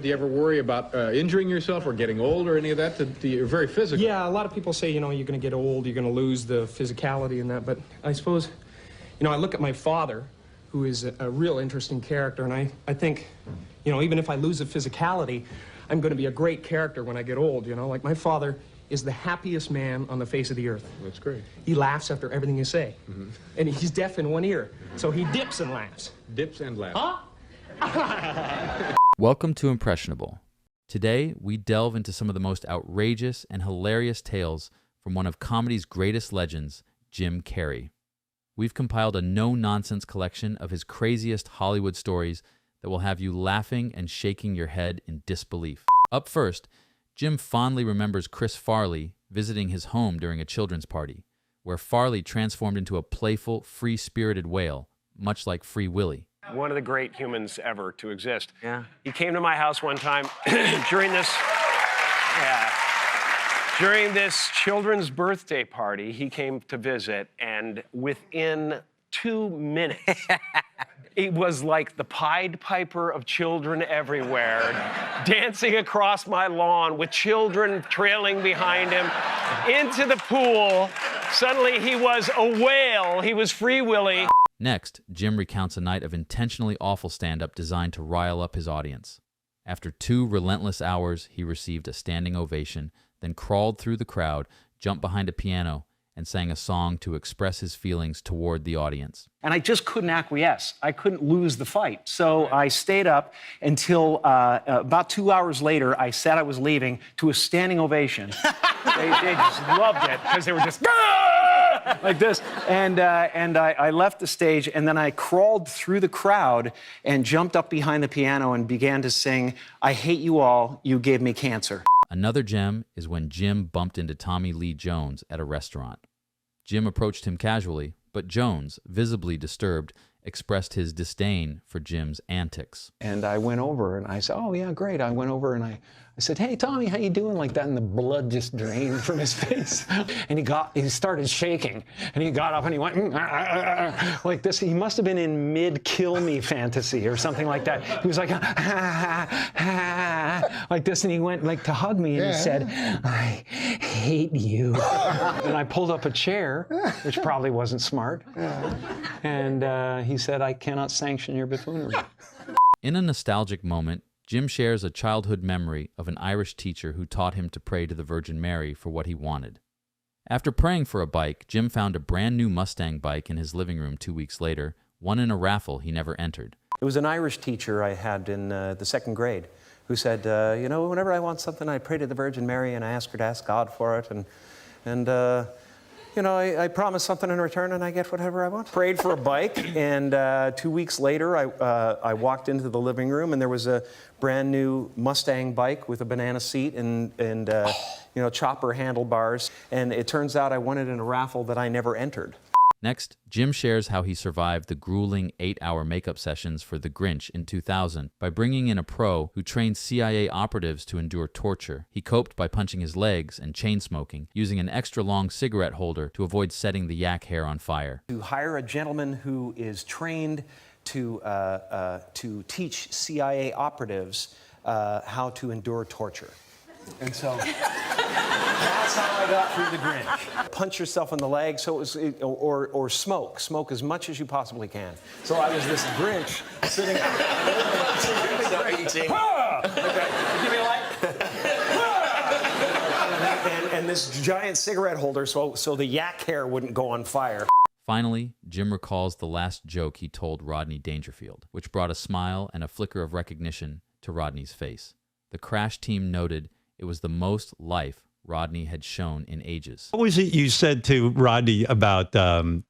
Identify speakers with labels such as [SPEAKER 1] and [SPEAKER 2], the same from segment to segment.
[SPEAKER 1] you ever worry about injuring yourself or getting old or any of that? You're very physical.
[SPEAKER 2] Yeah, a lot of people say, you know, you're going to get old, you're going to lose the physicality and that. But I suppose, you know, I look at my father, who is a real interesting character, and I think, you know, even if I lose the physicality, I'm going to be a great character when I get old, you know? Like, my father is the happiest man on the face of the earth.
[SPEAKER 1] That's great.
[SPEAKER 2] He laughs after everything you say. Mm-hmm. And he's deaf in one ear, so he dips and laughs.
[SPEAKER 1] Dips and laughs.
[SPEAKER 2] Huh?
[SPEAKER 3] Welcome to Impressionable. Today, we delve into some of the most outrageous and hilarious tales from one of comedy's greatest legends, Jim Carrey. We've compiled a no-nonsense collection of his craziest Hollywood stories that will have you laughing and shaking your head in disbelief. Up first, Jim fondly remembers Chris Farley visiting his home during a children's party, where Farley transformed into a playful, free-spirited whale, much like Free Willy.
[SPEAKER 4] One of the great humans ever to exist.
[SPEAKER 5] Yeah.
[SPEAKER 4] He came to my house one time during this children's birthday party. He came to visit, and within 2 minutes, it was like the Pied Piper of children everywhere, dancing across my lawn with children trailing behind him into the pool. Suddenly he was a whale. He was Free Willy.
[SPEAKER 3] Next, Jim recounts a night of intentionally awful stand-up designed to rile up his audience. After 2 relentless hours, he received a standing ovation, then crawled through the crowd, jumped behind a piano, and sang a song to express his feelings toward the audience.
[SPEAKER 5] And I just couldn't acquiesce. I couldn't lose the fight. So I stayed up until about 2 hours later, I said I was leaving to a standing ovation. they just loved it because they were just like this. And I left the stage, and then I crawled through the crowd and jumped up behind the piano and began to sing, "I hate you all, you gave me cancer."
[SPEAKER 3] Another gem is when Jim bumped into Tommy Lee Jones at a restaurant. Jim approached him casually, but Jones, visibly disturbed, expressed his disdain for Jim's antics.
[SPEAKER 6] And I went over and I said, "Oh yeah, great." I went over and I said, "Hey Tommy, how you doing?" Like that, and the blood just drained from his face. And he started shaking, and he got up and he went like this. He must have been in mid-kill me fantasy or something like that. He was like like this, and he went like to hug me, and he said, "I hate you." And I pulled up a chair, which probably wasn't smart. And he said, "I cannot sanction your buffoonery."
[SPEAKER 3] In a nostalgic moment, Jim shares a childhood memory of an Irish teacher who taught him to pray to the Virgin Mary for what he wanted. After praying for a bike, Jim found a brand new Mustang bike in his living room 2 weeks later, won in a raffle he never entered.
[SPEAKER 5] It was an Irish teacher I had in the 2nd grade who said, you know, whenever I want something, I pray to the Virgin Mary and I ask her to ask God for it. And you know, I promise something in return and I get whatever I want. Prayed for a bike, and 2 weeks later, I walked into the living room and there was a brand new Mustang bike with a banana seat and you know, chopper handlebars. And it turns out I won it in a raffle that I never entered.
[SPEAKER 3] Next, Jim shares how he survived the grueling 8-hour makeup sessions for The Grinch in 2000 by bringing in a pro who trained CIA operatives to endure torture. He coped by punching his legs and chain smoking, using an extra-long cigarette holder to avoid setting the yak hair on fire.
[SPEAKER 5] To hire a gentleman who is trained to teach CIA operatives how to endure torture. And so that's how I got through The Grinch. Punch yourself in the leg, so it was, or smoke. Smoke as much as you possibly can. So I was this Grinch sitting eating. Okay, give me a light. and this giant cigarette holder, so the yak hair wouldn't go on fire.
[SPEAKER 3] Finally, Jim recalls the last joke he told Rodney Dangerfield, which brought a smile and a flicker of recognition to Rodney's face. The crash team noted it was the most life Rodney had shown in ages.
[SPEAKER 7] What was it you said to Rodney about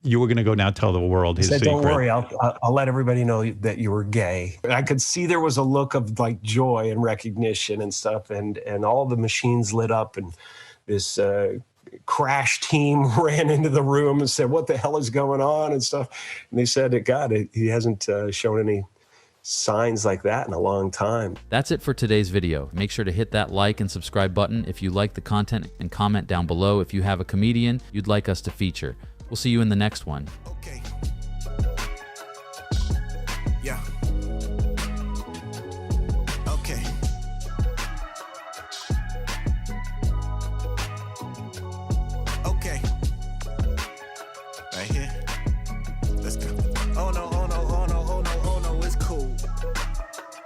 [SPEAKER 7] you were going to go now tell the world his
[SPEAKER 8] I said,
[SPEAKER 7] secret?
[SPEAKER 8] "Don't worry, I'll let everybody know that you were gay." And I could see there was a look of like joy and recognition and stuff, and all the machines lit up, and this crash team ran into the room and said, "What the hell is going on?" and stuff. And they said, "God, he hasn't shown any signs like that in a long time."
[SPEAKER 3] That's it for today's video. Make sure to hit that like and subscribe button if you like the content, and comment down below if you have a comedian you'd like us to feature. We'll see you in the next one.
[SPEAKER 9] Okay. Yeah. Okay.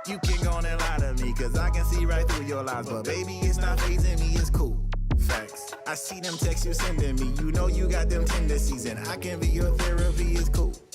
[SPEAKER 9] You can go on and lie to me, cause I can see right through your lies. But baby, it's not fazing me, it's cool. Facts. I see them texts you sending me. You know you got them tendencies, and I can be your therapy, it's cool.